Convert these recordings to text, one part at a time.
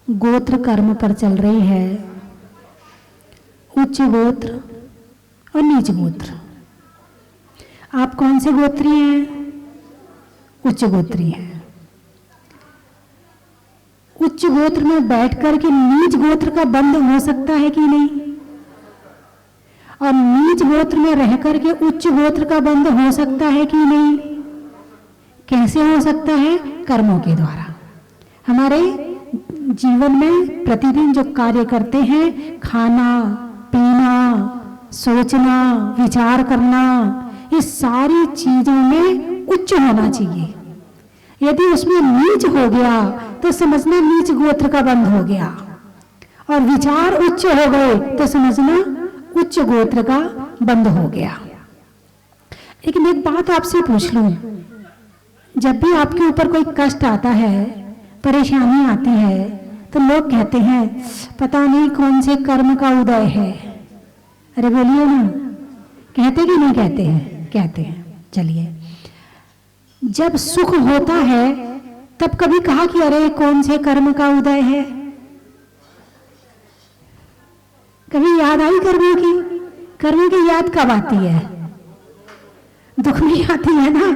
गोत्र कर्म पर चल रही है, उच्च गोत्र और नीच गोत्र। आप कौन से गोत्री हैं? उच्च गोत्री हैं। उच्च गोत्र में बैठ करके नीच गोत्र का बंध हो सकता है कि नहीं? और नीच गोत्र में रह करके उच्च गोत्र का बंध हो सकता है कि नहीं? कैसे हो सकता है? कर्मों के द्वारा। हमारे जीवन में प्रतिदिन जो कार्य करते हैं, खाना पीना, सोचना, विचार करना, इस सारी चीजों में उच्च होना चाहिए। यदि उसमें नीच हो गया तो समझना नीच गोत्र का बंध हो गया, और विचार उच्च हो गए तो समझना उच्च गोत्र का बंध हो गया। लेकिन एक बात आपसे पूछ लूं, जब भी आपके ऊपर कोई कष्ट आता है, परेशानी आती है, तो लोग कहते हैं पता नहीं कौन से कर्म का उदय है। अरे बोलिए ना, कहते कि नहीं कहते हैं? कहते हैं। चलिए, जब सुख होता है तब कभी कहा कि अरे कौन से कर्म का उदय है? कभी याद आई कर्मों की? कर्मों की याद कब आती है? दुख में आती है ना,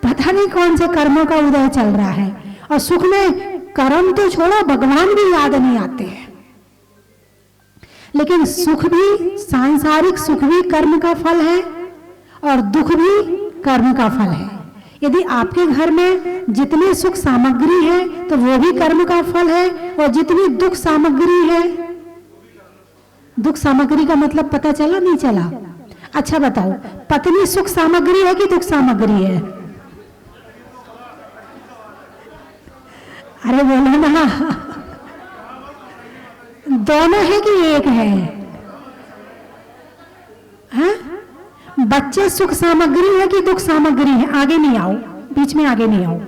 पता नहीं कौन से कर्मों का उदय चल रहा है। और सुख में कर्म तो छोड़ो, भगवान भी याद नहीं आते हैं। लेकिन सुख भी, सांसारिक सुख भी कर्म का फल है और दुख भी कर्म का फल है। यदि आपके घर में जितनी सुख सामग्री है तो वो भी कर्म का फल है, और जितनी दुख सामग्री है, दुख सामग्री का मतलब पता चला नहीं चला? अच्छा बताओ, पत्नी सुख सामग्री है कि दुख सामग्री है? अरे बोलो ना, दोनों है कि एक है? हाँ? बच्चे सुख सामग्री है कि दुख सामग्री है? आगे नहीं आओ, बीच में आगे नहीं आओ।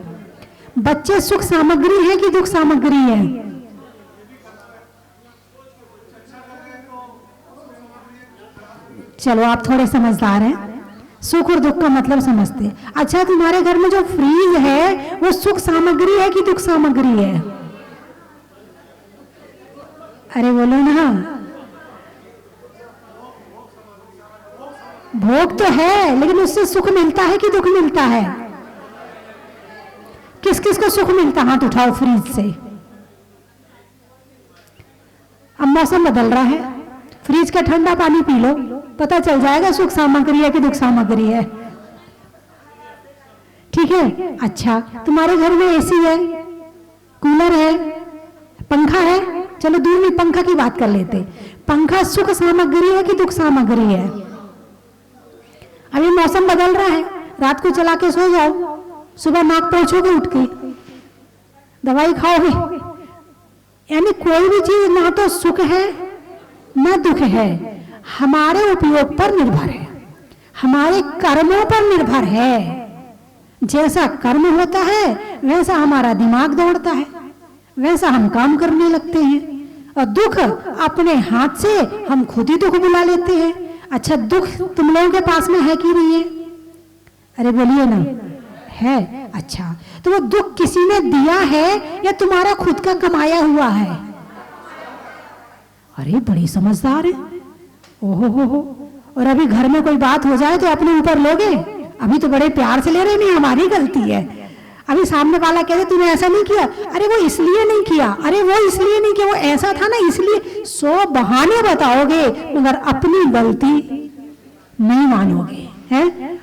बच्चे सुख सामग्री है कि दुख सामग्री है? चलो आप थोड़े समझदार हैं, सुख और दुख का मतलब समझते। अच्छा, तुम्हारे घर में जो फ्रीज है वो सुख सामग्री है कि दुख सामग्री है? अरे बोलो ना, भोग तो है, लेकिन उससे सुख मिलता है कि दुख मिलता है? किस किस को सुख मिलता? हाथ उठाओ फ्रीज से। अब मौसम बदल रहा है, फ्रीज का ठंडा पानी पी लो, पता चल जाएगा सुख सामग्री है कि दुख सामग्री है। ठीक है? अच्छा, तुम्हारे घर में एसी है, कूलर है, पंखा है, चलो दूर में पंखा की बात कर लेते। पंखा सुख सामग्री है कि दुख सामग्री है? अभी मौसम बदल रहा है, रात को चला के सो जाओ, सुबह नाक पोंछोगे उठ के, दवाई खाओगे। यानी कोई भी चीज ना तो सुख है ना दुख है, हमारे उपयोग पर निर्भर है, हमारे कर्मों पर निर्भर है। जैसा कर्म होता है वैसा हमारा दिमाग दौड़ता है, वैसा हम काम करने लगते हैं। और दुख अपने हाथ से हम खुद ही दुख बुला लेते हैं। अच्छा, दुख तुम लोगों के पास में है कि नहीं है? अरे बोलिए ना, है। अच्छा, तो वो दुख किसी ने दिया है या तुम्हारा खुद का कमाया हुआ है? अरे बड़ी समझदार है, ओहो हो। और अभी घर में कोई बात हो जाए तो अपने ऊपर लोगे? अभी तो बड़े प्यार से ले रहे, नहीं हमारी गलती है। अभी सामने वाला कहते तूने ऐसा नहीं किया, अरे वो इसलिए नहीं किया, अरे वो इसलिए नहीं किया, वो ऐसा था ना इसलिए। 100 बहाने बताओगे मगर अपनी गलती नहीं मानोगे, हैं?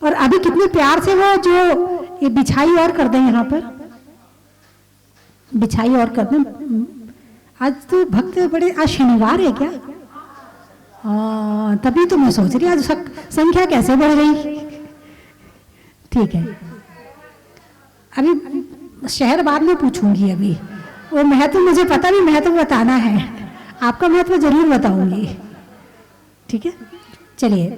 और अभी कितने प्यार से वो जो ये बिछाई और कर दें, यहाँ पर बिछाई और कर दें। आज तो भक्त बड़े, आज शनिवार है क्या? तभी तो मैं सोच रही आज संख्या कैसे बढ़ गई। ठीक है, अभी शहर बाद में पूछूंगी, अभी वो महत्व मुझे पता नहीं, महत्व बताना है, आपका महत्व जरूर बताऊंगी। ठीक है, चलिए।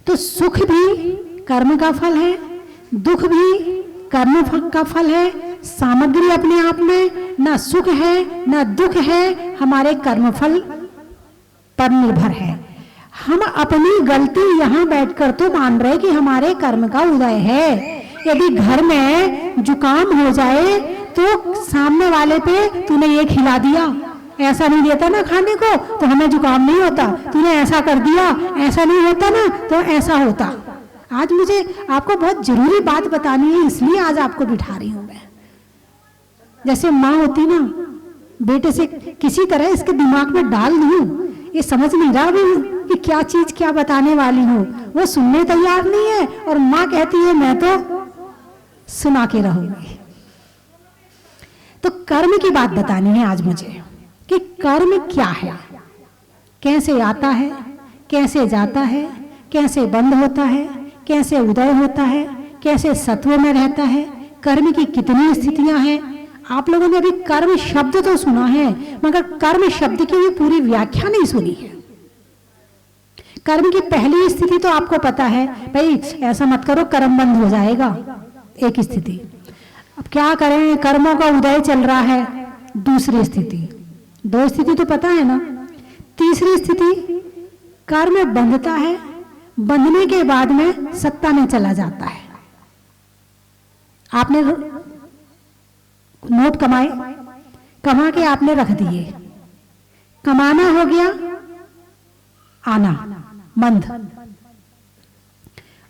तो सुख भी कर्म का फल है, दुख भी कर्म का फल है। सामग्री अपने आप में ना सुख है ना दुख है, हमारे कर्मफल पर निर्भर है। हम अपनी गलती यहाँ बैठकर तो मान रहे कि हमारे कर्म का उदय है। यदि घर में जुकाम हो जाए तो सामने वाले पे तूने ये खिला दिया, ऐसा नहीं देता ना खाने को तो हमें जुकाम नहीं होता, तूने ऐसा कर दिया, ऐसा नहीं होता ना तो ऐसा होता। आज मुझे आपको बहुत जरूरी बात बतानी है, इसलिए आज आपको बिठा रही हूं मैं। जैसे माँ होती ना, बेटे से किसी तरह इसके दिमाग में डाल दूं, ये समझ नहीं रहा भी कि क्या चीज क्या बताने वाली हूं, वो सुनने तैयार नहीं है और माँ कहती है मैं तो सुना के रहूंगी। तो कर्म की बात बतानी है आज मुझे कि कर्म क्या है, कैसे आता है, कैसे जाता है, कैसे बंद होता है, कैसे उदय होता है, कैसे सत्व में रहता है, कर्म की कितनी स्थितियां हैं। आप लोगों ने अभी कर्म शब्द तो सुना है मगर कर्म शब्द की भी पूरी व्याख्या नहीं सुनी है। कर्म की पहली स्थिति तो आपको पता है, भाई ऐसा मत करो कर्म बंद हो जाएगा, एक स्थिति। अब क्या करें, कर्मों का उदय चल रहा है, दूसरी स्थिति। दो स्थिति तो पता है ना। तीसरी स्थिति कर्म बंधता है, बंधने के बाद में सत्ता में चला जाता है। आपने नोट कमाए, कमा के आपने रख दिए, कमाना हो गया, आना बंद,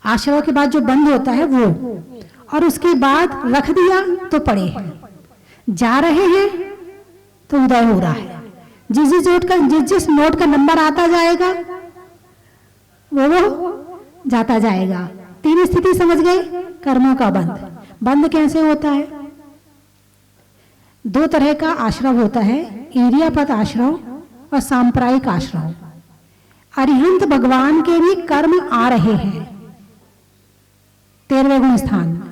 आश्रय के बाद जो बंद होता है वो, और उसके बाद रख दिया तो पड़े हैं, जा रहे हैं तो उदय हो रहा है। जिस नोट का नंबर आता जाएगा वो जाता जाएगा। तीन स्थिति समझ गए। कर्मों का बंद, बंद कैसे होता है? दो तरह का आश्रव होता है, इरियापत आश्रव और सांप्रायिक आश्रव। अरिहंत भगवान के भी कर्म आ रहे हैं 13वें गुण स्थान में,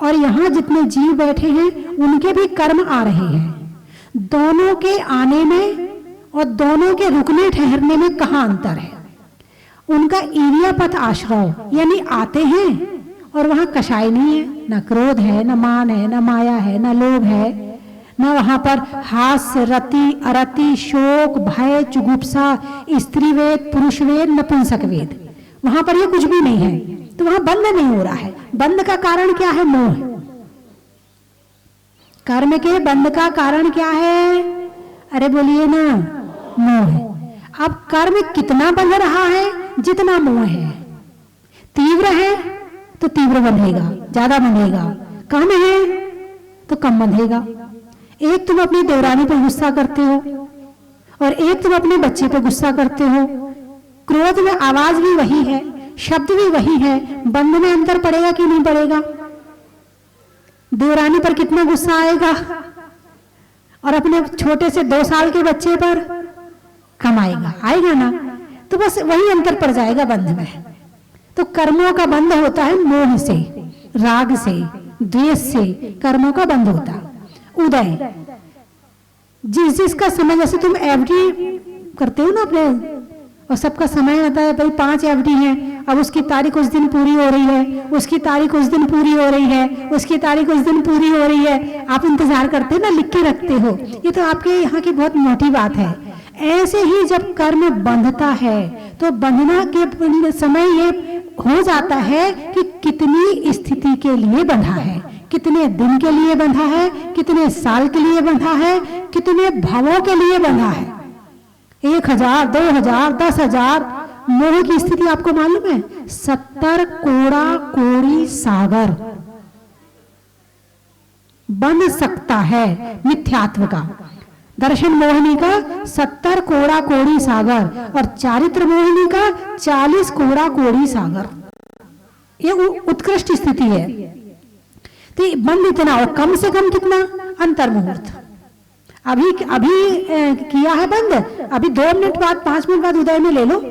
और यहां जितने जीव बैठे हैं उनके भी कर्म आ रहे हैं। दोनों के आने में और दोनों के रुकने ठहरने में कहां अंतर है? उनका इरियापत आश्रव यानी आते हैं और वहां कषाय नहीं है, न क्रोध है, न मान है, न माया है, न लोभ है, न वहां पर हास्य, रति, अरति, शोक, भय, जुगुप्सा, स्त्री वेद, पुरुष वेद, नपुंसक वेद, वहां पर ये कुछ भी नहीं है। तो वहां बंद नहीं हो रहा है। बंद का कारण क्या है? मोह। कर्म के बंद का कारण क्या है? अरे बोलिए ना, मोह है। अब कर्म कितना बंध रहा है? जितना मोह है। तीव्र है तो तीव्र बंधेगा, ज्यादा बंधेगा, कम है तो कम बंधेगा। एक तुम अपनी देवरानी पर गुस्सा करते हो और एक तुम अपने बच्चे पर गुस्सा करते हो। क्रोध में आवाज भी वही है, शब्द भी वही है, बंध में अंतर पड़ेगा कि नहीं पड़ेगा? देवरानी पर कितना गुस्सा आएगा और अपने छोटे से 2 साल के बच्चे पर कम आएगा, आएगा ना? तो बस वही अंतर पड़ जाएगा बंध में। तो कर्मों का बंध होता है मोह से, राग से, द्वेष से कर्मों का बंध होता। उदय, जिसका समय, जैसे तुम एफडी करते हो ना अपने, और सबका समय आता है भाई 5 एफडी है, अब उसकी तारीख उस दिन पूरी हो रही है, उसकी तारीख उस दिन पूरी हो रही है, उसकी तारीख उस दिन पूरी हो रही है, आप इंतजार करते हो ना, लिख के रखते हो। ये तो आपके यहाँ की बहुत मोटी बात है। ऐसे ही जब कर्म बंधता है तो बंधना के समय ये हो जाता है कि कितनी स्थिति के लिए बंधा है, कितने दिन के लिए बंधा है, कितने साल के लिए बंधा है, कितने भावों के लिए बंधा है। 1000, 2000, 10,000 मोह की स्थिति आपको मालूम है? 70 कोड़ा कोड़ी सागर बन सकता है मिथ्यात्व का। दर्शन मोहिनी का 70 कोड़ा कोड़ी सागर और चारित्र मोहिनी का 40 कोड़ा कोड़ी सागर। ये उत्कृष्ट स्थिति है। तो बंद इतना, और कम से कम कितना? अंतर मुहूर्त। अभी किया है बंद, अभी 2 मिनट बाद, 5 मिनट बाद उदय में ले लो।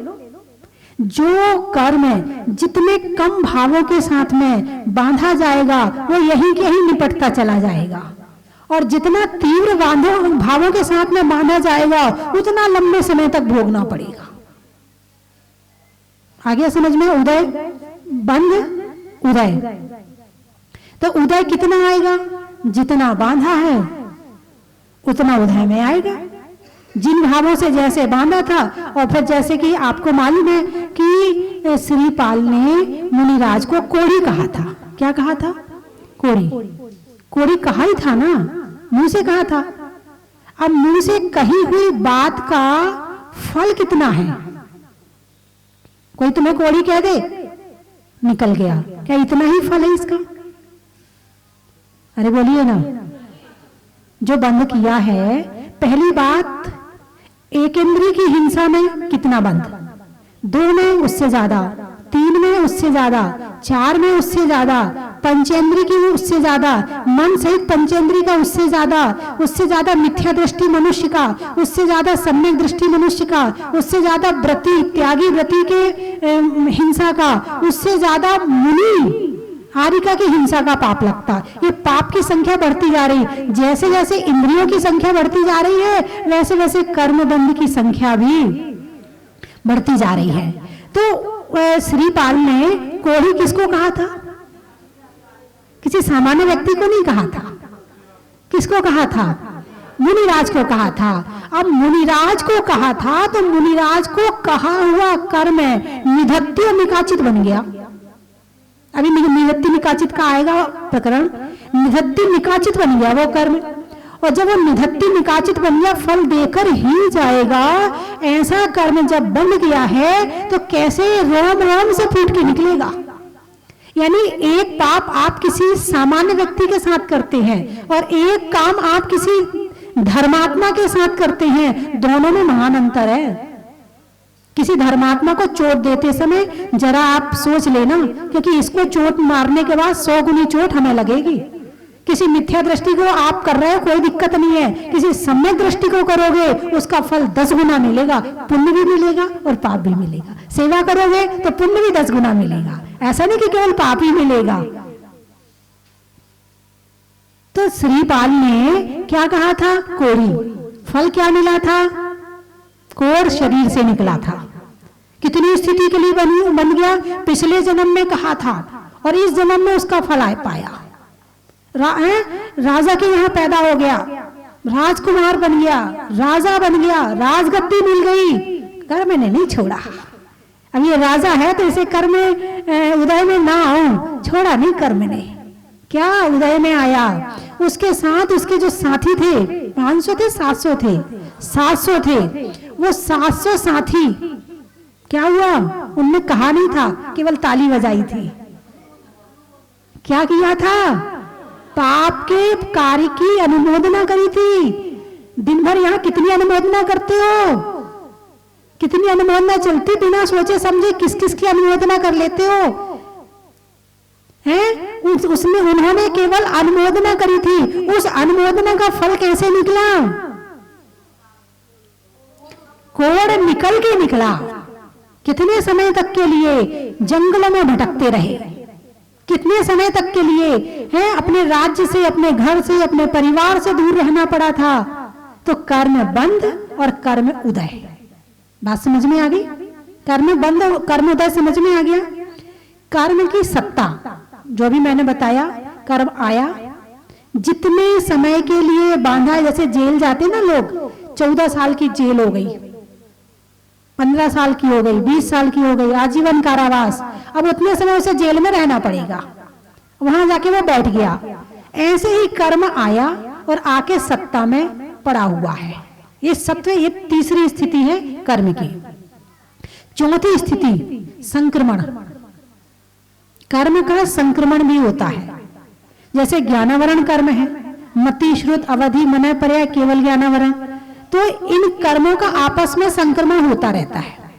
जो कर्म जितने कम भावों के साथ में बांधा जाएगा वो यहीं के ही निपटता चला जाएगा, और जितना तीव्र भावों के साथ में बांधा जाएगा उतना लंबे समय तक भोगना पड़ेगा। आगे समझ में? उदय, बंद, उदय। तो उदय कितना आएगा? जितना बांधा है उतना उदय में आएगा। जिन भावों से जैसे बांधा था, और फिर जैसे कि आपको मालूम है कि श्रीपाल ने मुनिराज को कोड़ी कहा था। क्या कहा था? कोड़ी। कोड़ी कहा ही था ना, मुंह से कहा था। अब मुंह से कही हुई बात का फल कितना है? कोई तुम्हें कोड़ी कह दे, निकल गया, क्या इतना ही फल है इसका? अरे बोलिए ना। जो बंद किया है, पहली बात एक इंद्रिय की हिंसा में कितना बंद, 2 में उससे ज्यादा, 3 में उससे ज्यादा, 4 में उससे ज्यादा, पंचेंद्रिय की उससे ज्यादा, मन सहित पंचेंद्रिय का उससे ज्यादा मिथ्या दृष्टि मनुष्य का, उससे ज्यादा सम्यक दृष्टि मनुष्य का, उससे ज्यादा व्रति त्यागी व्रति के हिंसा का, उससे ज्यादा मुनि हारिका की हिंसा का पाप लगता। ये पाप की संख्या बढ़ती जा रही, जैसे जैसे इंद्रियों की संख्या बढ़ती जा रही है वैसे वैसे कर्मबंध की संख्या भी बढ़ती जा रही है। तो श्रीपाल ने कोढ़ी किसको कहा था? किसी सामान्य व्यक्ति को नहीं कहा था। किसको कहा था? मुनिराज को कहा था। अब मुनिराज को कहा था तो मुनिराज को कहा हुआ कर्म निधत्य निकाचित बन गया। अभी निधत्य निकाचित का आएगा प्रकरण। निधत्य निकाचित बन गया वो कर्म, और जब वो निधत्य निकाचित बन गया फल देकर ही जाएगा। ऐसा कर्म जब बन गया है तो कैसे रोम रोम से फूट के निकलेगा। यानी एक पाप आप किसी सामान्य व्यक्ति के साथ करते हैं और एक काम आप किसी धर्मात्मा के साथ करते हैं, दोनों में महान अंतर है। किसी धर्मात्मा को चोट देते समय जरा आप सोच लेना, क्योंकि इसको चोट मारने के बाद 100 गुनी चोट हमें लगेगी। किसी मिथ्या दृष्टि को आप कर रहे हो कोई दिक्कत नहीं है, किसी सम्यक दृष्टि को करोगे उसका फल 10 गुना मिलेगा, पुण्य भी मिलेगा और पाप भी मिलेगा। सेवा करोगे तो पुण्य भी 10 गुना मिलेगा, ऐसा नहीं कि केवल पाप ही मिलेगा। तो श्रीपाल ने क्या कहा था? कोड़ी। फल क्या मिला था? कोढ़ शरीर से निकला था। कितनी स्थिति के लिए बन गया? पिछले जन्म में कहा था और इस जन्म में उसका फल पाया। राजा के यहाँ पैदा हो गया, राजकुमार बन गया, राजा बन गया, राजगद्दी मिल गई, कर्म ने नहीं छोड़ा। अब ये राजा है तो इसे कर्म उदय में ना आऊं, छोड़ा नहीं कर्म ने। क्या उदय में आया? उसके साथ उसके जो साथी थे, 500 थे, 700 थे, 700 थे। वो 700 साथी क्या हुआ? उनने कहा नहीं था, केवल ताली बजाई थी। क्या किया था? पाप के कार्य की अनुमोदना करी थी। दिन भर यहाँ कितनी अनुमोदना करते हो? कितनी अनुमोदना चलती, बिना सोचे समझे किस किस की अनुमोदना कर लेते हो हैं? उसमें उन्होंने केवल अनुमोदना करी थी। उस अनुमोदना का फल कैसे निकला? कोढ़ निकल के निकला। कितने समय तक के लिए जंगलों में भटकते रहे? कितने समय तक के लिए है? अपने राज्य से, अपने घर से, अपने परिवार से दूर रहना पड़ा था। तो कर्म बंद और कर्म उदय, बात समझ में आ गई? कर्म बंद और कर्म उदय समझ में आ गया। कर्म की सत्ता जो भी मैंने बताया, कर्म आया, जितने समय के लिए बांधा, जैसे जेल जाते ना लोग, 14 साल की जेल हो गई, 15 साल की हो गई, 20 साल की हो गई, आजीवन कारावास। अब उतने समय उसे जेल में रहना पड़ेगा, वहां जाके वो बैठ गया। ऐसे ही कर्म आया और आके सत्ता में पड़ा हुआ है। ये सत्व, ये तीसरी स्थिति है कर्म की। चौथी स्थिति संक्रमण। कर्म का संक्रमण भी होता है। जैसे ज्ञानावरण कर्म है, मति, श्रुत, अवधि, मनय, पर्याय, केवल ज्ञानावरण। तो इन कर्मों का आपस में संक्रमण होता रहता है।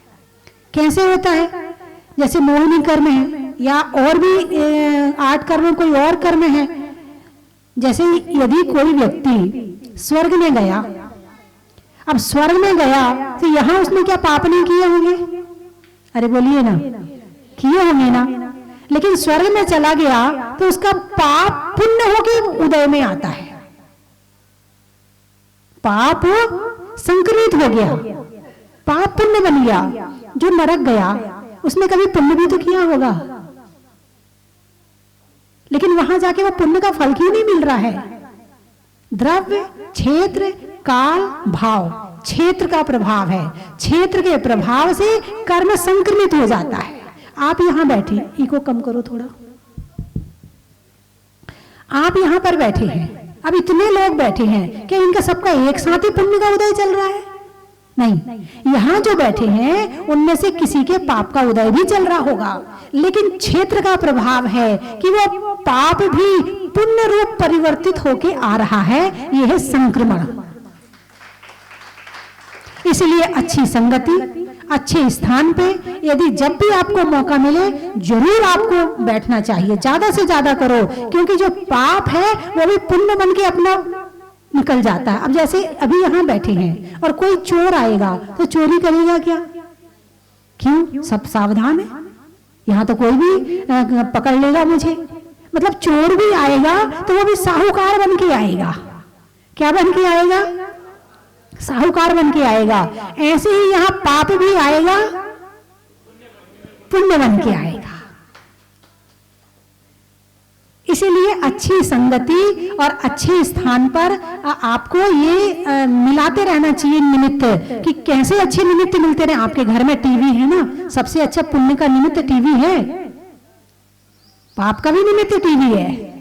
कैसे होता है? जैसे मोहिनी कर्म है, या और भी 8 कर्म कोई और कर्म है। जैसे यदि कोई व्यक्ति स्वर्ग में गया, अब स्वर्ग में गया तो यहां उसने क्या पाप नहीं किए होंगे? अरे बोलिए ना, किए होंगे ना। लेकिन स्वर्ग में चला गया तो उसका पाप पुण्य होके उदय में आता है। पाप संक्रमित हो गया, पाप पुण्य बन गया। जो नरक गया उसने कभी पुण्य भी तो किया होगा, लेकिन वहां जाके वो पुण्य का फल क्यों नहीं मिल रहा है? द्रव्य, क्षेत्र, काल, भाव, क्षेत्र का प्रभाव है। क्षेत्र के प्रभाव से कर्म संक्रमित हो जाता है। आप यहां बैठे, इको कम करो थोड़ा। आप यहाँ पर बैठे हैं, अब इतने लोग बैठे हैं, क्या इनका सबका एक साथ ही पुण्य का उदय चल रहा है? नहीं, यहाँ जो बैठे हैं उनमें से किसी के पाप का उदय भी चल रहा होगा, लेकिन क्षेत्र का प्रभाव है कि वो पाप भी पुण्य रूप परिवर्तित होके आ रहा है। यह है संक्रमण। इसलिए अच्छी संगति, अच्छे स्थान पे यदि जब भी आपको मौका मिले जरूर आपको बैठना चाहिए, ज्यादा से ज्यादा करो, क्योंकि जो पाप है वो भी पुण्य बन के अपना निकल जाता है। अब जैसे अभी यहाँ बैठे हैं और कोई चोर आएगा तो चोरी करेगा क्या? क्यों? सब सावधान है, यहाँ तो कोई भी पकड़ लेगा मुझे। मतलब चोर भी आएगा तो वो भी साहूकार बन के आएगा। क्या बन के आएगा? साहूकार बन के आएगा। ऐसे ही यहाँ पाप भी आएगा, पुण्य बन के आएगा। इसीलिए अच्छी संगति और अच्छे स्थान पर आपको ये मिलाते रहना चाहिए निमित्त, कि कैसे अच्छे निमित्त मिलते रहे। आपके घर में टीवी है ना, सबसे अच्छा पुण्य का निमित्त टीवी है, पाप का भी निमित्त टीवी है।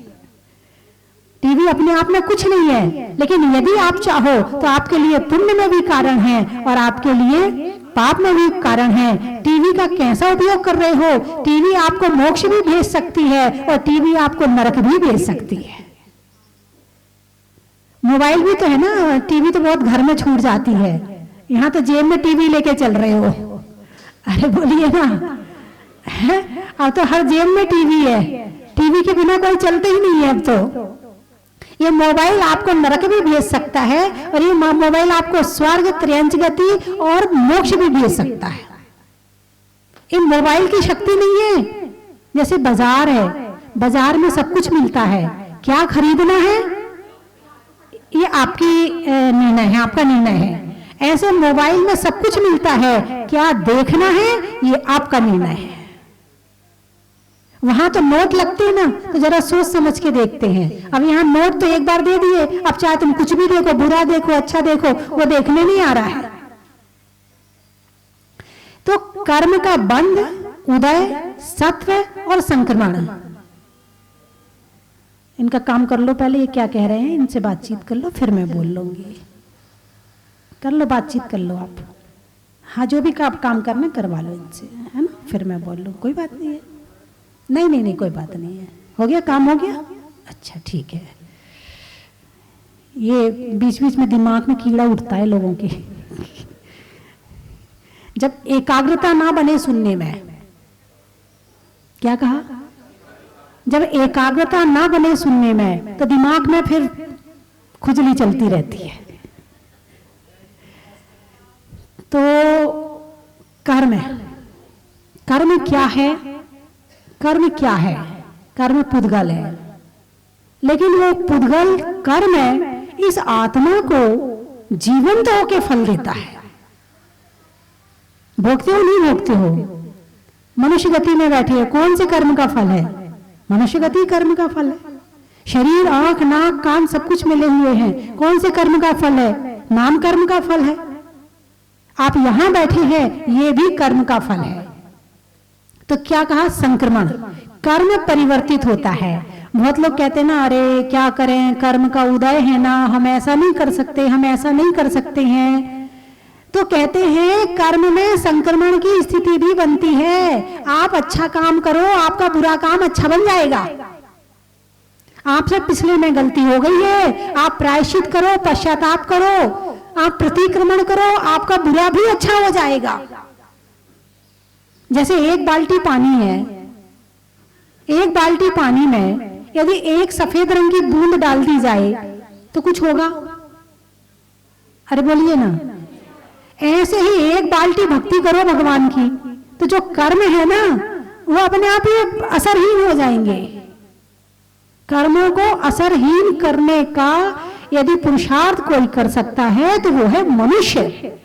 टीवी अपने आप में कुछ नहीं है, लेकिन यदि आप चाहो तो आपके लिए पुण्य में भी कारण है और आपके लिए पाप में भी कारण है। टीवी का कैसा उपयोग कर रहे हो? टीवी आपको मोक्ष भी भेज सकती है और टीवी आपको नरक भी भेज सकती है। मोबाइल भी तो है ना, टीवी तो बहुत घर में छूट जाती है। यहाँ तो जेब में टीवी लेके चल रहे हो, अरे बोलिए ना, है? अब तो हर जेब में टीवी है, टीवी के बिना कोई चलते ही नहीं है। अब तो ये मोबाइल आपको नरक भी भेज सकता है और ये मोबाइल आपको स्वर्ग, त्रयंच गति और मोक्ष भी भेज सकता है। इन मोबाइल की शक्ति नहीं है। जैसे बाजार है, बाजार में सब कुछ मिलता है, क्या खरीदना है ये आपकी निर्णय है, आपका निर्णय है। ऐसे मोबाइल में सब कुछ मिलता है, क्या देखना है ये आपका निर्णय है। वहां तो नोट लगते हैं ना, तो जरा सोच समझ के देखते हैं। अब यहाँ नोट तो एक बार दे दिए, अब चाहे तुम कुछ भी देखो, बुरा देखो, अच्छा देखो, वो देखने नहीं आ रहा है। तो कर्म का बंध, उदय, सत्व और संक्रमण, इनका काम कर लो। पहले ये क्या कह रहे हैं इनसे बातचीत कर लो, फिर मैं बोल लूंगी। कर लो, बातचीत कर लो आप। हाँ, जो भी काम करना करवा लो इनसे, है ना, फिर मैं बोल लूँ, कोई बात नहीं है। नहीं नहीं नहीं, कोई बात नहीं है। हो गया, काम हो गया? अच्छा, ठीक है। ये बीच बीच में दिमाग में कीड़ा उठता है लोगों के। जब एकाग्रता ना बने सुनने में, क्या कहा? जब एकाग्रता ना बने सुनने में तो दिमाग में फिर खुजली चलती रहती है। तो कर्म, कर्म क्या है? कर्म क्या है? कर्म पुद्गल है, लेकिन वो पुद्गल कर्म इस आत्मा को जीवंत होके फल देता है। भोगते हो नहीं भोगते हो? मनुष्य गति में बैठे हो, कौन से कर्म का फल है? मनुष्य गति कर्म का फल है। शरीर, आंख, नाक, कान सब कुछ मिले हुए हैं, कौन से कर्म का फल है? नाम कर्म का फल है। आप यहां बैठे हैं, ये भी कर्म का फल है। तो क्या कहा? संक्रमण, कर्म परिवर्तित होता है। बहुत लोग कहते हैं ना, अरे क्या करें, कर्म का उदय है ना, हम ऐसा नहीं कर सकते, हम ऐसा नहीं कर सकते हैं। तो कहते हैं कर्म में संक्रमण की स्थिति भी बनती है। आप अच्छा काम करो, आपका बुरा काम अच्छा बन जाएगा। आपसे पिछले में गलती हो गई है, आप प्रायश्चित करो, पश्चाताप करो, आप प्रतिक्रमण करो, आपका बुरा भी अच्छा हो जाएगा। जैसे एक बाल्टी पानी है, एक बाल्टी पानी में यदि एक सफेद रंग की बूंद डाल दी जाए तो कुछ होगा? अरे बोलिए ना। ऐसे ही एक बाल्टी भक्ति करो भगवान की, तो जो कर्म है ना वो अपने आप ही असरहीन हो जाएंगे। कर्मों को असरहीन करने का यदि पुरुषार्थ कोई कर सकता है तो वो है मनुष्य।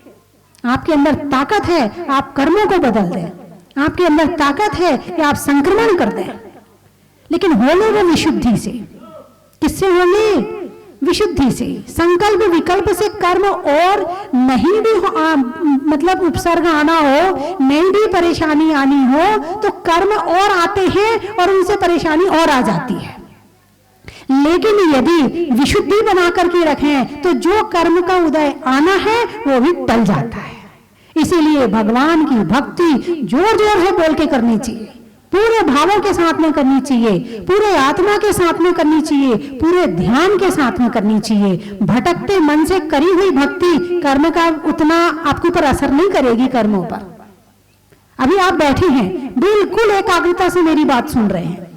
आपके अंदर ताकत है, आप कर्मों को बदल दें। आपके अंदर ताकत है कि आप संक्रमण कर दें, लेकिन होंगे वो विशुद्धि से। किससे होंगे? विशुद्धि से। संकल्प विकल्प से कर्म और नहीं भी मतलब उपसर्ग आना हो, नहीं भी परेशानी आनी हो, तो कर्म और आते हैं और उनसे परेशानी और आ जाती है। लेकिन यदि विशुद्धि बना करके रखें तो जो कर्म का उदय आना है वो भी टल जाता है। इसीलिए भगवान की भक्ति जोर जोर से बोल के करनी चाहिए, पूरे भावों के साथ में करनी चाहिए, पूरे आत्मा के साथ में करनी चाहिए, पूरे ध्यान के साथ में करनी चाहिए। भटकते मन से करी हुई भक्ति कर्म का उतना आपके ऊपर असर नहीं करेगी कर्मों पर। अभी आप बैठे हैं, बिल्कुल एकाग्रता से मेरी बात सुन रहे हैं,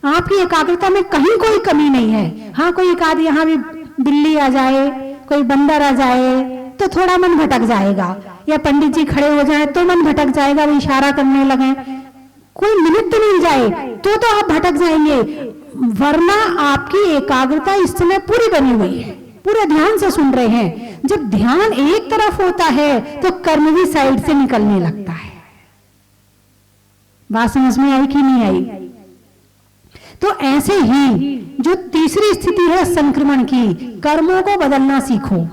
आपकी एकाग्रता में कहीं कोई कमी नहीं है। हाँ, कोई एक आध यहाँ भी बिल्ली आ जाए, कोई बंदर आ जाए तो थोड़ा मन भटक जाएगा, या पंडित जी खड़े हो जाए तो मन भटक जाएगा, वो इशारा करने लगे, कोई निमित्त मिल जाए तो आप भटक जाएंगे। वरना आपकी एकाग्रता इस समय पूरी बनी हुई है, पूरे ध्यान से सुन रहे हैं। जब ध्यान एक तरफ होता है तो कर्म भी साइड से निकलने लगता है। बात समझ में आई कि नहीं आई? तो ऐसे ही जो तीसरी स्थिति है संक्रमण की, कर्मों को बदलना सीखो।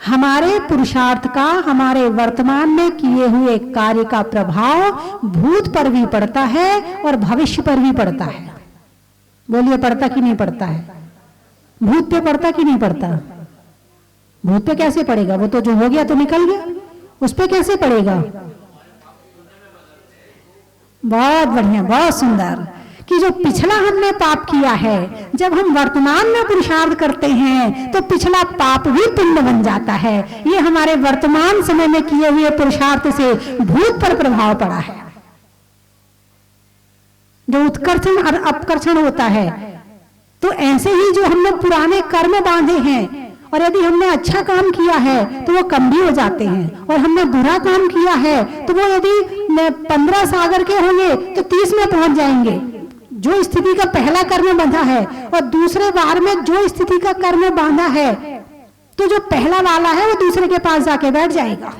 हमारे पुरुषार्थ का, हमारे वर्तमान में किए हुए कार्य का प्रभाव भूत पर भी पड़ता है और भविष्य पर भी पड़ता है। बोलिए, पड़ता कि नहीं पड़ता है? भूत पे पड़ता कि नहीं पड़ता? भूत पे कैसे पड़ेगा? वो तो जो हो गया तो निकल गया, उस पे कैसे पड़ेगा? बहुत बढ़िया, बहुत सुंदर। कि जो पिछला हमने पाप किया है, जब हम वर्तमान में पुरुषार्थ करते हैं तो पिछला पाप भी पुण्य बन जाता है। ये हमारे वर्तमान समय में किए हुए पुरुषार्थ से भूत पर प्रभाव पड़ा है। जो उत्कर्षण और अपकर्षण होता है, तो ऐसे ही जो हमने पुराने कर्म बांधे हैं, और यदि हमने अच्छा काम किया है तो वो कम भी हो जाते हैं, और हमने बुरा काम किया है तो वो यदि 15 सागर के होंगे तो 30 में पहुंच जाएंगे। जो स्थिति का पहला कर्म बांधा है और दूसरे बार में जो स्थिति का कर्म बांधा है, तो जो पहला वाला है वो दूसरे के पास जाके बैठ जाएगा,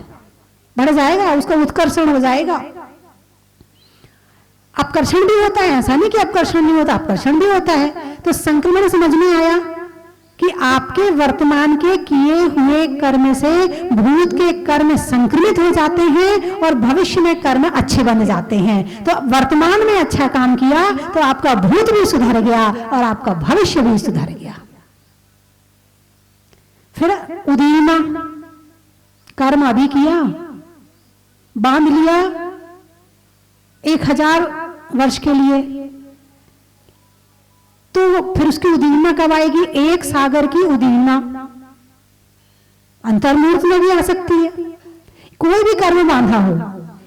बढ़ जाएगा, उसका उत्कर्षण हो जाएगा। अपकर्षण भी होता है, ऐसा नहीं कि अपकर्षण नहीं होता, अपकर्षण भी होता है। तो संक्रमण समझ में आया कि आपके वर्तमान के किए हुए कर्म से भूत के कर्म संक्रमित हो जाते हैं और भविष्य में कर्म अच्छे बन जाते हैं। तो वर्तमान में अच्छा काम किया तो आपका भूत भी सुधर गया और आपका भविष्य भी सुधर गया। फिर उदीना, कर्म अभी किया, बांध लिया 1000 वर्ष के लिए, तो फिर उसकी उदीना कब आएगी? 1 सागर की उदीना अंतर्मूर्त में भी आ सकती है। कोई भी कर्म बांधा हो,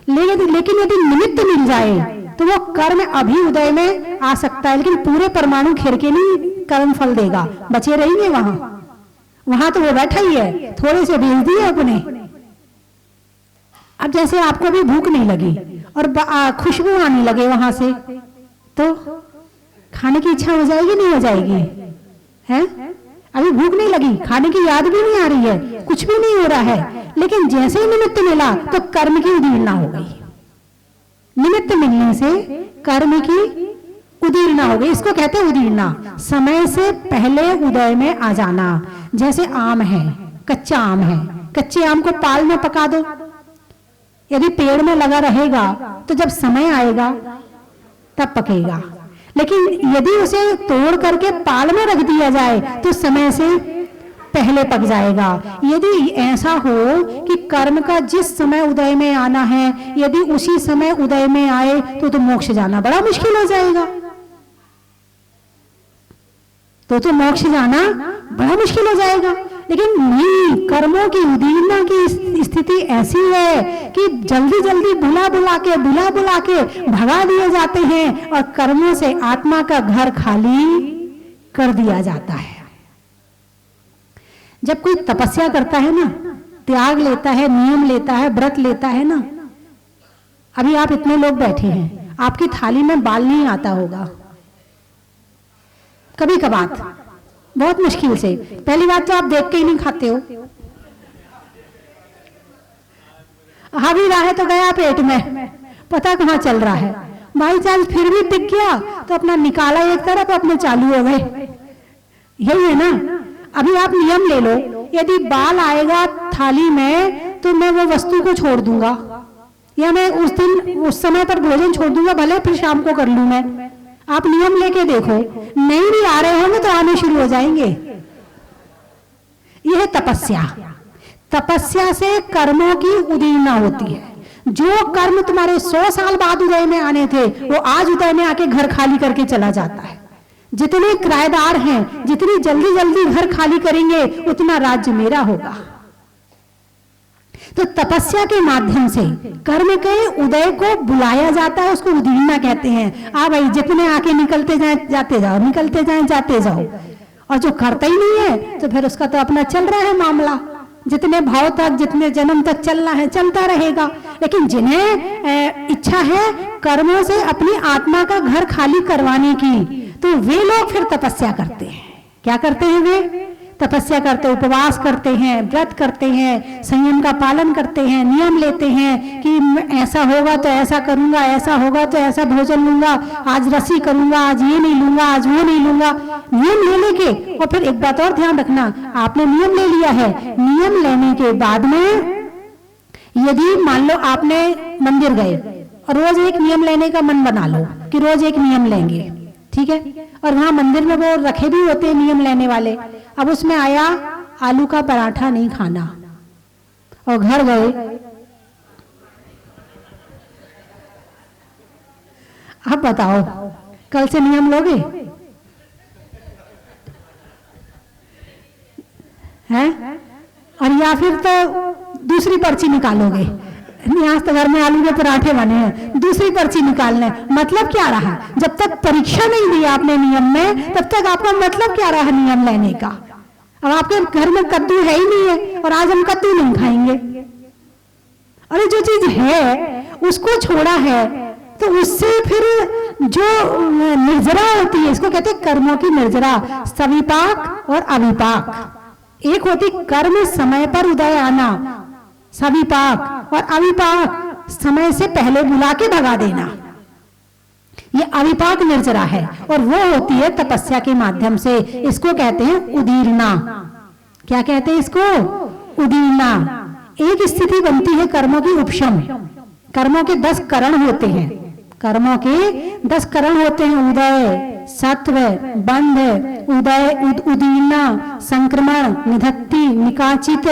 लेकिन यदि निमित्त मिल जाए तो वो कर्म अभी उदय में आ सकता है, लेकिन पूरे परमाणु खेर के नहीं कर्म फल देगा, बचे रहेंगे वहां तो वो बैठा ही है, थोड़े से भेज दिए अपने। अब जैसे आपको भी भूख नहीं लगी और खुशबू आने लगे वहां से, तो खाने की इच्छा हो जाएगी नहीं हो जाएगी? हैं? अभी भूख नहीं लगी, खाने की याद भी नहीं आ रही है, कुछ भी नहीं हो रहा है, लेकिन जैसे ही निमित्त मिला तो कर्म की उदीर्णा हो गई। निमित्त मिलने से कर्म की उदीर्णा हो गई, इसको कहते हैं उदीर्णा। समय से पहले उदय में आ जाना। जैसे आम है, कच्चा आम है, कच्चे आम को पाल में पका दो, यदि पेड़ में लगा रहेगा तो जब समय आएगा तब पकेगा, लेकिन यदि उसे तोड़ करके पाल में रख दिया जाए तो समय से पहले पक जाएगा। यदि ऐसा हो कि कर्म का जिस समय उदय में आना है, यदि उसी समय उदय में आए तो मोक्ष जाना बड़ा मुश्किल हो जाएगा। तो मोक्ष जाना बड़ा मुश्किल हो जाएगा। लेकिन नहीं, कर्मों की उदीर्णा की स्थिति ऐसी है कि जल्दी जल्दी बुला बुला के भगा दिए जाते हैं और कर्मों से आत्मा का घर खाली कर दिया जाता है। जब कोई तपस्या करता है ना, त्याग लेता है, नियम लेता है, व्रत लेता है ना, अभी आप इतने लोग बैठे हैं, आपकी थाली में बाल नहीं आता होगा, कभी कभार, बहुत मुश्किल से। पहली बात तो आप देख के ही नहीं खाते हो, आ भी रहा है तो गया पेट में, पता कहाँ चल रहा है। बाई चांस फिर भी दिख गया तो अपना निकाला एक तरफ, अपने चालू हो गए। यही है ना। अभी आप नियम ले लो, यदि बाल आएगा थाली में तो मैं वो वस्तु को छोड़ दूंगा, या मैं उस दिन उस समय पर भोजन छोड़ दूंगा, भले फिर शाम को कर लूं मैं। आप नियम लेके देखो, नहीं भी आ रहे होंगे तो आने शुरू हो जाएंगे। यह है तपस्या। तपस्या से कर्मों की उदीर्णा होती है। जो कर्म तुम्हारे 100 साल बाद उदय में आने थे, वो आज उदय में आके घर खाली करके चला जाता है। जितने किराएदार हैं, जितनी जल्दी जल्दी घर खाली करेंगे, उतना राज्य मेरा होगा। तो तपस्या के माध्यम से कर्म के उदय को बुलाया जाता है, उसको उदीर्णा कहते हैं। आ भाई, जितने आके निकलते जाए जाते जाओ, निकलते जाए जाते जाओ। और जो करता ही नहीं है तो फिर उसका तो अपना चल रहा है मामला, जितने भाव तक, जितने जन्म तक चलना है चलता रहेगा। लेकिन जिन्हें इच्छा है कर्मों से अपनी आत्मा का घर खाली करवाने की, तो वे लोग फिर तपस्या करते हैं। क्या करते हैं वे? तपस्या करते, उपवास करते हैं, व्रत करते हैं, संयम का पालन करते हैं, नियम लेते हैं कि ऐसा होगा तो ऐसा करूंगा, ऐसा होगा तो ऐसा भोजन लूंगा, आज रस्सी करूंगा, आज ये नहीं लूंगा, आज वो नहीं लूंगा। नियम ले लेके, और फिर एक बात और ध्यान रखना, आपने नियम ले लिया है, नियम लेने के बाद में यदि मान लो आपने मंदिर गए और रोज एक नियम लेने का मन बना लो कि रोज एक नियम लेंगे, ठीक है, और वहां मंदिर में वो रखे भी होते हैं नियम लेने वाले। अब उसमें आया आलू का पराठा नहीं खाना, और घर गए, अब बताओ कल से नियम लोगे? हैं? और या फिर तो दूसरी पर्ची निकालोगे, आज तो घर में आलू के पराठे बने हैं, दूसरी पर्ची निकालने। मतलब क्या रहा? जब तक परीक्षा नहीं दी आपने नियम में, तब तक आपका मतलब क्या रहा नियम लेने का? अब आपके घर में कद्दू है ही नहीं है, और आज हम कद्दू नहीं खाएंगे। अरे जो चीज है उसको छोड़ा है, तो उससे फिर जो निर्जरा होती है, इसको कहते हैं कर्मों की निर्जरा, सविपाक और अविपाक। एक होती कर्म समय पर उदय आना, सविपाक, और अविपाक समय से पहले बुला के भगा देना, ये अविपाक निर्जरा है। और वो होती है तपस्या के माध्यम से, इसको कहते हैं उदीर्णा। क्या कहते हैं इसको? उदीर्णा। एक स्थिति बनती है कर्मों की उपशम। कर्मों के 10 करण होते हैं, कर्मों के 10 करण होते हैं, उदय, सत्व, बंध, उदय, उदीर्णा, संक्रमण, निधत्ति, निकाचित,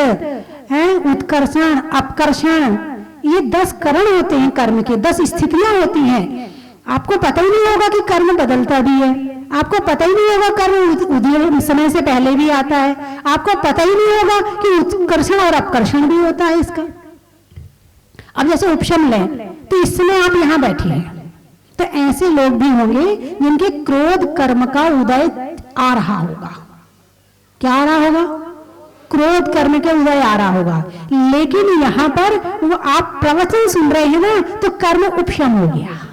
उत्कर्षण, अपकर्षण। ये 10 करण होते हैं कर्म के, 10 स्थितियां होती हैं। आपको पता ही नहीं होगा कि कर्म बदलता भी है, आपको पता ही नहीं होगा कर्म उदय समय से पहले भी आता है, आपको पता ही नहीं होगा कि उत्कर्षण और अपकर्षण भी होता है इसका। अब जैसे उपशम लें, तो इस समय आप यहां बैठे हैं, तो ऐसे लोग भी होंगे जिनके क्रोध कर्म का उदय आ रहा होगा। क्या आ रहा होगा? क्रोध कर्म के उदय आ रहा होगा। लेकिन यहां पर वो आप प्रवचन सुन रहे हैं ना, तो कर्म उपशम हो गया।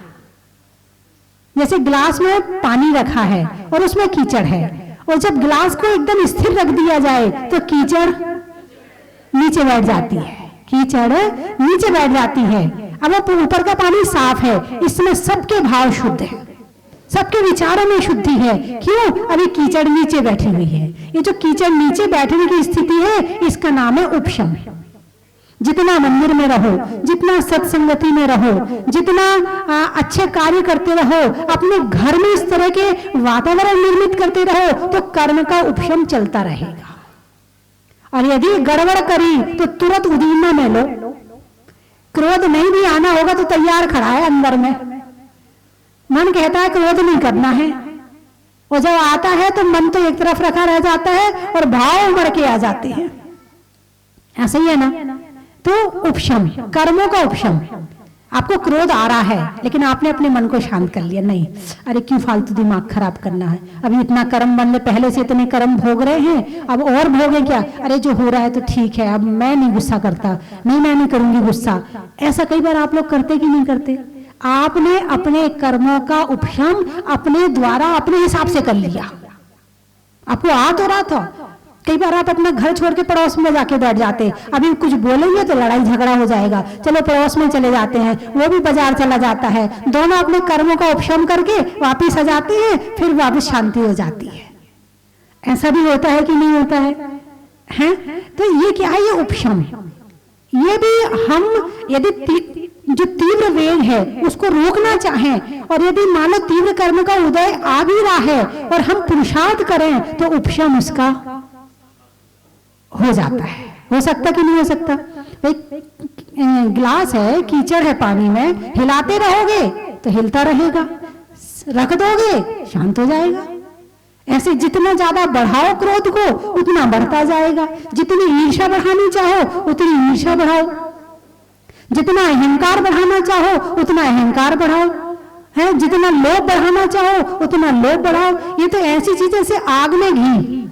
जैसे गिलास में पानी रखा है और उसमें कीचड़ है, और जब गिलास को एकदम स्थिर रख दिया जाए तो कीचड़ नीचे बैठ जाती है, कीचड़ नीचे बैठ जाती है। अब ऊपर का पानी साफ है, इसमें सबके भाव शुद्ध है, सबके विचारों में शुद्धि है। क्यों? अभी कीचड़ नीचे बैठी हुई है। ये जो कीचड़ नीचे बैठने की स्थिति है, इसका नाम है उपशम। जितना मंदिर में रहो, जितना सत्संगति में रहो, जितना अच्छे कार्य करते रहो, अपने घर में इस तरह के वातावरण निर्मित करते रहो, तो कर्म का उपशम चलता रहेगा। और यदि गड़बड़ करी तो तुरंत उदीर्णा में लो। क्रोध नहीं भी आना होगा तो तैयार खड़ा है अंदर में, मन कहता है क्रोध नहीं करना है, और जब आता है तो मन तो एक तरफ रखा रह जाता है और भाव उमड़ के आ जाते हैं। ऐसा ही है ना? तो उपशम, कर्मों का उपशम। आपको क्रोध आ रहा है, लेकिन आपने अपने मन को शांत कर लिया, नहीं अरे क्यों फालतू दिमाग खराब करना है, अभी इतना कर्म बंद, पहले से इतने कर्म भोग रहे हैं, अब और भोगे क्या, अरे जो हो रहा है तो ठीक है, अब मैं नहीं गुस्सा करता, नहीं मैं नहीं करूंगी गुस्सा। ऐसा कई बार आप लोग करते कि नहीं करते? आपने अपने कर्मों का उपशम अपने द्वारा अपने हिसाब से कर लिया। आपको आ तो रहा था, कई बार आप अपना घर छोड़ के पड़ोस में जाके बैठ जाते, अभी कुछ बोलेंगे तो लड़ाई झगड़ा हो जाएगा, चलो पड़ोस में चले जाते हैं, वो भी बाजार चला जाता है, दोनों अपने कर्मों का उपशम करके वापिस आ जाते हैं, फिर वापिस शांति हो जाती है। ऐसा भी होता है कि नहीं होता है? हैं? तो ये क्या है? ये उपशम। ये भी हम यदि जो तीव्र वेग है उसको रोकना चाहें, और यदि मान लो तीव्र कर्म का उदय आ भी रहा है और हम पुरुषार्थ करें तो उपशम उसका हो जाता है। हो सकता कि नहीं हो सकता? भाई गिलास है, कीचड़ है पानी में, हिलाते रहोगे तो हिलता रहेगा, रख दोगे शांत हो जाएगा। ऐसे जितना ज्यादा बढ़ाओ क्रोध को उतना बढ़ता जाएगा, जितनी ईर्ष्या बढ़ानी चाहो उतनी ईर्ष्या बढ़ाओ, जितना अहंकार बढ़ाना चाहो उतना अहंकार बढ़ाओ, है जितना लोभ बढ़ाना चाहो उतना लोभ बढ़ाओ। ये तो ऐसी चीजें से आग में घी।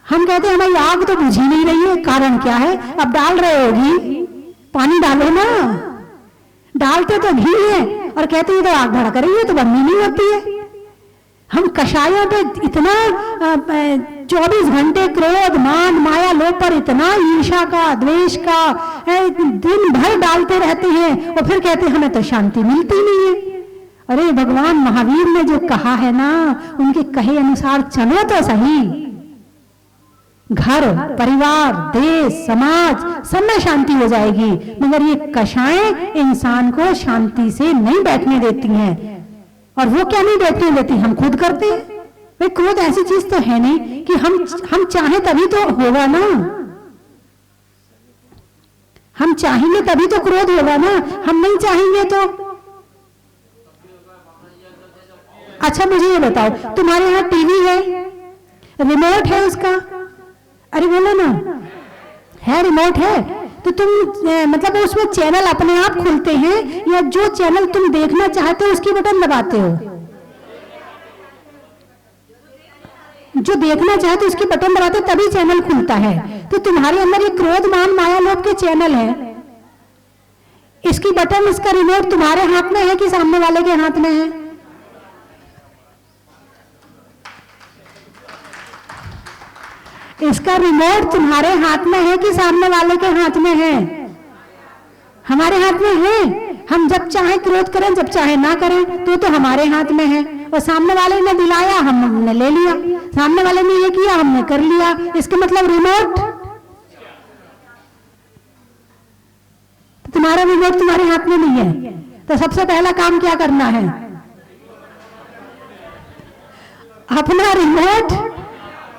हम कहते हैं हमारी आग तो बुझ ही नहीं रही है, कारण क्या है? अब डाल रहे हो घी, पानी डालो ना, डालते तो घी है और कहते हैं तो आग भड़क रही है, तो बननी नहीं होती है। हम कषायों पे इतना 24 घंटे क्रोध मान माया लोभ पर इतना ईर्ष्या का द्वेष का दिन भर डालते रहते हैं और फिर कहते हैं हमें तो शांति मिलती नहीं है। अरे भगवान महावीर ने जो कहा है ना, उनके कहे अनुसार चलो तो सही, घर परिवार देश समाज सब में शांति हो जाएगी। मगर ये कषाएं इंसान को शांति से नहीं बैठने देती हैं। और वो क्या नहीं बैठने देती? हम खुद करते हैं। भाई क्रोध ऐसी चीज तो है नहीं कि हम चाहें तभी तो होगा ना, हम चाहेंगे तभी तो क्रोध होगा ना, हम नहीं चाहेंगे तो। अच्छा मुझे ये बताओ, तुम्हारे यहाँ टीवी है, रिमोट है उसका? अरे बोलो ना, है रिमोट है, तो तुम मतलब उसमें चैनल अपने आप खुलते हैं या जो चैनल तुम देखना चाहते हो उसकी बटन दबाते हो? जो देखना चाहते हो उसकी बटन दबाते हो तभी चैनल खुलता है। तो तुम्हारे अंदर ये क्रोध मान माया लोभ के चैनल है, इसकी बटन इसका रिमोट तुम्हारे हाथ में है कि सामने वाले के हाथ में है? इसका रिमोट तुम्हारे हाथ में है कि सामने वाले के हाथ में है? हमारे हाथ में है। हम जब चाहे क्रोध करें, जब चाहे ना करें, तो हमारे हाथ में है। और सामने वाले ने दिलाया, हमने ले लिया, सामने वाले ने ये किया, हमने कर लिया। इसका मतलब रिमोट, तो तुम्हारा रिमोट तुम्हारे हाथ में नहीं है। तो सबसे पहला काम क्या करना है? अपना रिमोट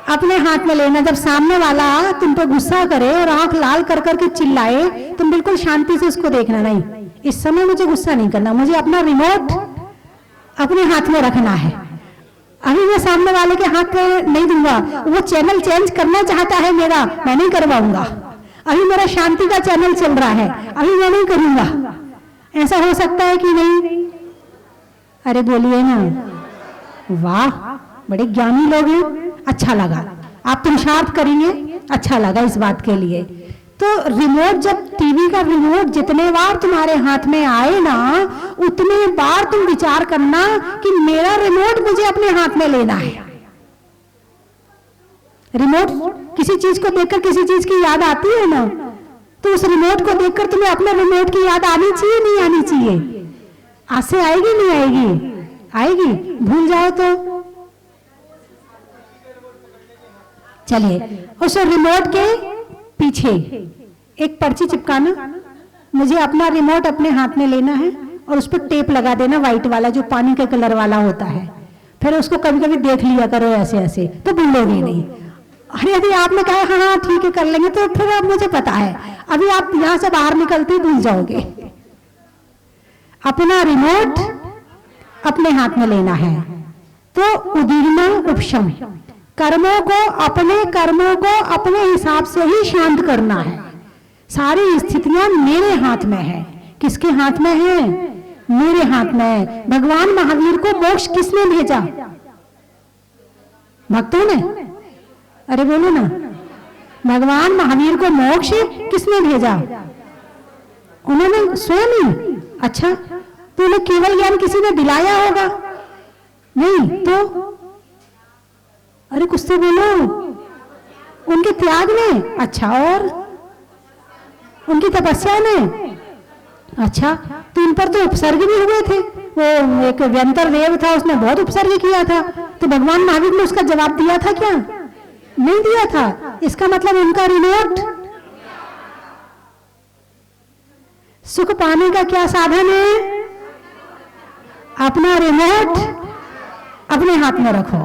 अपने हाथ में लेना। जब सामने वाला तुम पे गुस्सा करे और आंख लाल कर करके चिल्लाए, तुम बिल्कुल शांति से उसको देखना, नहीं इस समय मुझे गुस्सा नहीं करना, मुझे अपना रिमोट अपने हाथ में रखना है। अभी मैं सामने वाले के हाथ में नहीं दूंगा, वो चैनल चेंज करना चाहता है मेरा, मैं नहीं करवाऊंगा। अभी मेरा शांति का चैनल चल रहा है, अभी मैं नहीं करूंगा। ऐसा हो सकता है कि नहीं? अरे बोलिए ना, वाह बड़े ज्ञानी लोग हैं। अच्छा लगा, आप पुरुषार्थ करेंगे, अच्छा लगा इस बात के लिए। तो रिमोट, जब टीवी का रिमोट जितने बार तुम्हारे हाथ में आए ना, उतने बार तुम विचार करना कि मेरा रिमोट मुझे अपने हाथ में लेना है। रिमोट, किसी चीज को देखकर किसी चीज की याद आती है ना, तो उस रिमोट को देखकर तुम्हें अपने रिमोट की याद आनी चाहिए, नहीं आनी चाहिए? आज से आएगी नहीं आएगी? आएगी। भूल जाओ तो चलिए, उस रिमोट के पीछे एक पर्ची चिपकाना, मुझे अपना रिमोट अपने हाथ में लेना है, और उस पर टेप लगा देना व्हाइट वाला, जो पानी के कलर वाला होता है। फिर उसको कभी कभी देख लिया करो ऐसे ऐसे, तो भूलोगे नहीं। अरे यदि आपने कहा हाँ हाँ ठीक है कर लेंगे, तो फिर अब मुझे पता है, अभी आप यहां से बाहर निकलते ही भूल जाओगे। अपना रिमोट अपने हाथ में लेना है। तो उदीर्णा उपशम, कर्मों को अपने हिसाब से ही शांत करना है। सारी स्थितियां मेरे हाथ में है। किसके हाथ में है? मेरे हाथ में है। भगवान महावीर को मोक्ष किसने भेजा? भक्तों ने। अरे बोलो ना, भगवान महावीर को मोक्ष किसने भेजा? उन्होंने स्वयं ही। अच्छा, तो उन्हें केवल ज्ञान किसी ने दिलाया होगा? नहीं तो? अरे कुछ तो बोलो। उनके त्याग ने? अच्छा, और उनकी तपस्या ने? अच्छा, तो इन पर तो उपसर्ग भी हुए थे। वो एक व्यंतर देव था, उसने बहुत उपसर्ग किया था, तो भगवान महावीर ने उसका जवाब दिया था क्या? नहीं दिया था। इसका मतलब उनका रिमोट सुख पाने का क्या साधन है? अपना रिमोट अपने हाथ में रखो।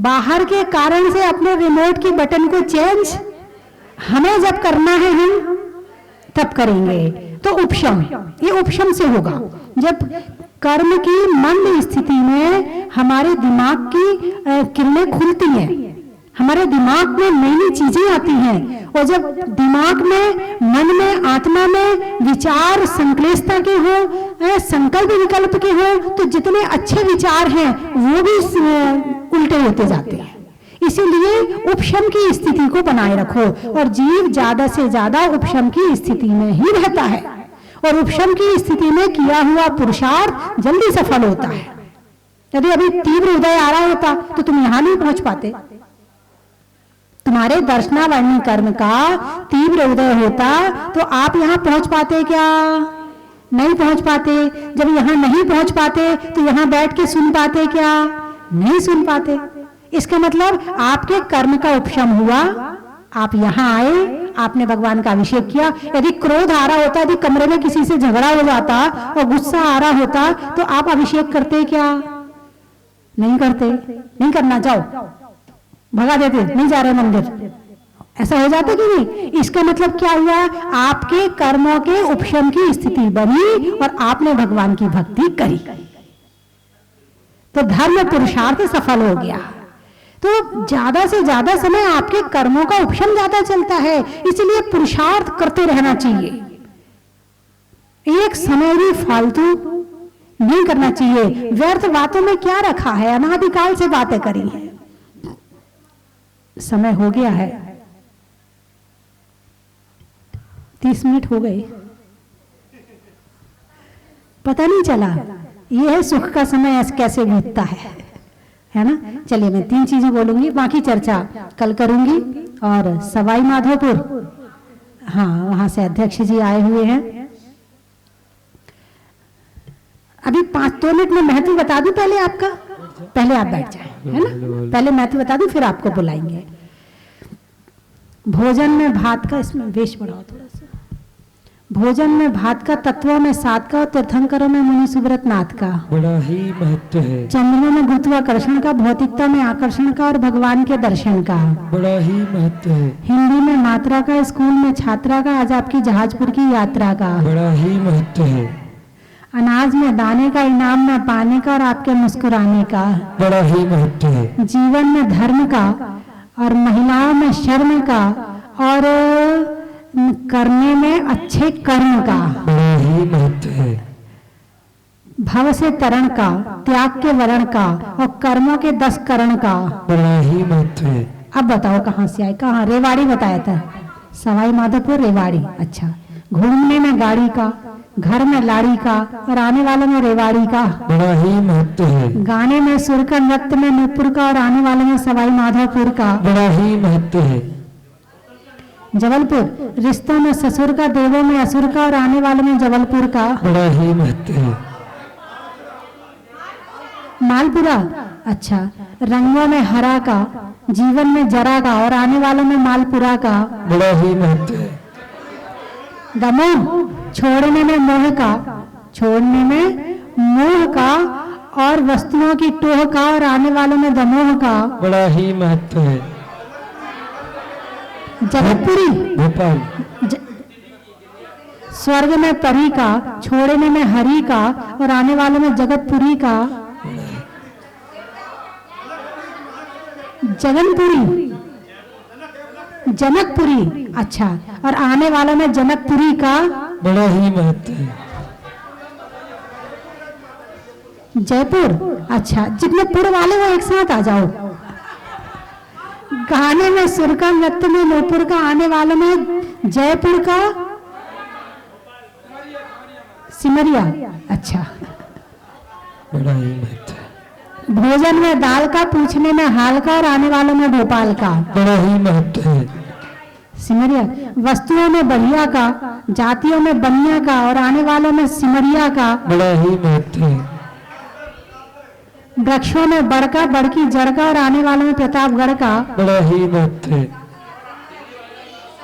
बाहर के कारण से अपने रिमोट की बटन को चेंज हमें जब करना है हम तब करेंगे। तो उपशम, ये उपशम से होगा जब कर्म की मंद स्थिति में हमारे दिमाग की किरणें खुलती हैं, हमारे दिमाग में नई नई चीजें आती हैं। और जब दिमाग में, मन में, आत्मा में विचार संक्लेशता के हो, संकल्प विकल्प के हो, तो जितने अच्छे विचार हैं वो भी उल्टे होते जाते हैं। इसीलिए उपशम की स्थिति को बनाए रखो। और जीव ज्यादा से ज्यादा उपशम की स्थिति में ही रहता है। और उपशम की स्थिति में किया हुआ पुरुषार्थ जल्दी सफल होता है। यदि अभी तीव्र उदय आ रहा होता तो तुम यहां नहीं पहुंच पाते। तुम्हारे दर्शनावरणी कर्म का तीव्र उदय होता तो आप यहां पहुंच पाते क्या? नहीं पहुंच पाते। जब यहां नहीं पहुंच पाते तो यहां बैठ के सुन पाते क्या? नहीं सुन पाते। इसका मतलब आपके कर्म का उपशम हुआ, आप यहां आए, आपने भगवान का अभिषेक किया। यदि क्रोध आ रहा होता, यदि कमरे में किसी से झगड़ा हो जाता और गुस्सा आ रहा होता तो आप अभिषेक करते क्या? नहीं करते। नहीं करना, जाओ, भगा देते, नहीं जा रहे मंदिर, ऐसा हो जाता कि नहीं? इसका मतलब क्या हुआ? आपके कर्मों के उपशम की स्थिति बनी और आपने भगवान की भक्ति करी, तो धर्म पुरुषार्थ सफल हो गया। तो ज्यादा से ज्यादा समय आपके कर्मों का उपशम ज्यादा चलता है, इसलिए पुरुषार्थ करते रहना चाहिए। एक समय भी फालतू नहीं करना चाहिए। व्यर्थ बातों में क्या रखा है? अनादिकाल से बातें करी है। समय हो गया है, 30 मिनट हो गए, पता नहीं चला। यह है सुख का समय कैसे बीतता है ना? चलिए, मैं 3 चीजें बोलूंगी, बाकी चर्चा कल करूंगी। और सवाई माधोपुर, हाँ, वहां से अध्यक्ष जी आए हुए हैं। अभी 5-2 मिनट में महत्व बता दूं पहले आपका, पहले आप बैठ जाए, है ना? पहले महत्व बता दूं, फिर आपको बुलाएंगे। भोजन में भात का, इसमें वेश बढ़ाओ थोड़ा सा। भोजन में भात का, तत्वों में सात का और तीर्थंकरों में मुनि सुब्रत नाथ का बड़ा ही महत्व है। चंद्रमा में गुरुत्वाकर्षण का, भौतिकता में आकर्षण का और भगवान के दर्शन का बड़ा ही महत्व है। हिंदी में मात्रा का, स्कूल में छात्रा का, आज आपकी जहाजपुर की यात्रा का बड़ा ही महत्व है। अनाज में दाने का, इनाम में पाने का और आपके मुस्कुराने का बड़ा ही महत्व है। जीवन में धर्म का और महिलाओं में शर्म का और करने में अच्छे कर्म का बड़ा ही महत्व है। भव से तरण का, त्याग के वरण का और कर्मों के 10 करण का बड़ा ही महत्व है। अब बताओ कहाँ से आए? कहाँ? रेवाड़ी बताया था, सवाई माधोपुर रेवाड़ी। अच्छा, घूमने में गाड़ी का, घर में लाड़ी का और आने वालों में रेवाड़ी का बड़ा ही महत्व है। गाने में सुर का, नृत्य में नूपुर का और आने वाले में सवाई माधोपुर का बड़ा ही महत्व है। जबलपुर, रिश्तों में ससुर का, देवों में असुर का और आने वाले में जबलपुर का बड़ा ही महत्व है। मालपुरा, अच्छा, रंगों में हरा का, जीवन में जरा का और आने वालों में मालपुरा का बड़ा ही महत्व है। दमोह, छोड़ने में मोह का, छोड़ने में मोह का और वस्तुओं की टोह का और आने वालों में दमोह का बड़ा ही महत्व है। जगतपुरी, भोपाल, स्वर्ग में परी का, छोड़ने में हरि का और आने वालों में जगतपुरी का जगनपुरी, जनकपुरी, अच्छा, और आने वालों में जनकपुरी का बड़ा ही महत्व है। जयपुर, अच्छा, जितने पुर वाले वो एक साथ आ जाओ। गाने में सुर का, नृत्य में नूपुर का, आने वालों में जयपुर का सिमरिया, अच्छा, बड़ा ही महत्व है। भोजन में दाल का, पूछने में हाल का और आने वालों में भोपाल का बड़ा ही महत्व है। सिमरिया। वस्तुओं में बढ़िया का, जातियों में बनिया का और आने वालों में सिमरिया का बड़ा ही महत्व है। वृक्षों में बड़ का, बड़ की जड़ का और आने वालों में प्रतापगढ़ का बड़ा ही महत्व है।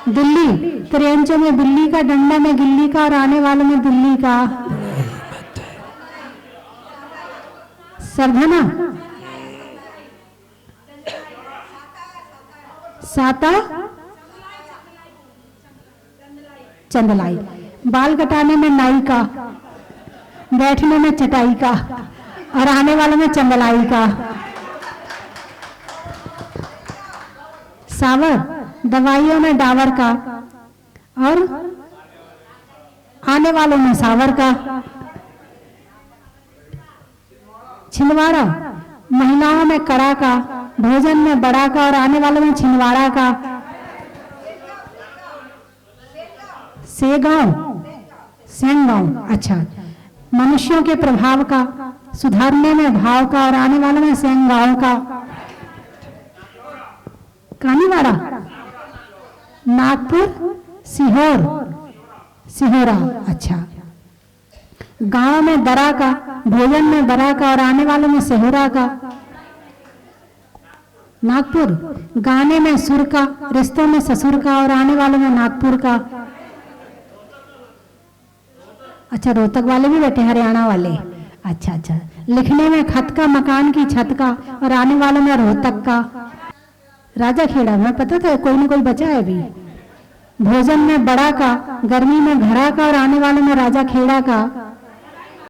दिल्ली, त्रियंचो में बिल्ली का, डंडा में गिल्ली का और आने वालों में दिल्ली का। सरधना, साता, चंदलाई। बाल कटाने में नाई का, बैठने में चटाई का और आने वालों में चंदलाई का। सावर, दवाइयों में डावर का और आने वालों में सावर का। छिंदवाड़ा, महिलाओं में कड़ा का, भोजन में बड़ा का और आने वालों में छिंदवाड़ा का। सेगांव, सेंगांव, अच्छा, मनुष्यों के प्रभाव का, सुधारने में भाव का और आने वालों में सेंगांव का। कानीवाड़ा, नागपुर, सीहोर, सिहोरा, अच्छा, गांव में दरा का, भोजन में बरा का और आने वालों में सिहोरा का। नागपुर, गाने में सुर का, रिश्तों में ससुर का और आने वालों में नागपुर का। अच्छा, रोहतक वाले भी बैठे, हरियाणा वाले, अच्छा अच्छा। लिखने में खत का, मकान की छत का और आने वालों में रोहतक का। राजा खेड़ा में पता था कोई ना कोई बचा है अभी। भोजन में बड़ा का, गर्मी में घड़ा का और आने वालों में राजा खेड़ा का।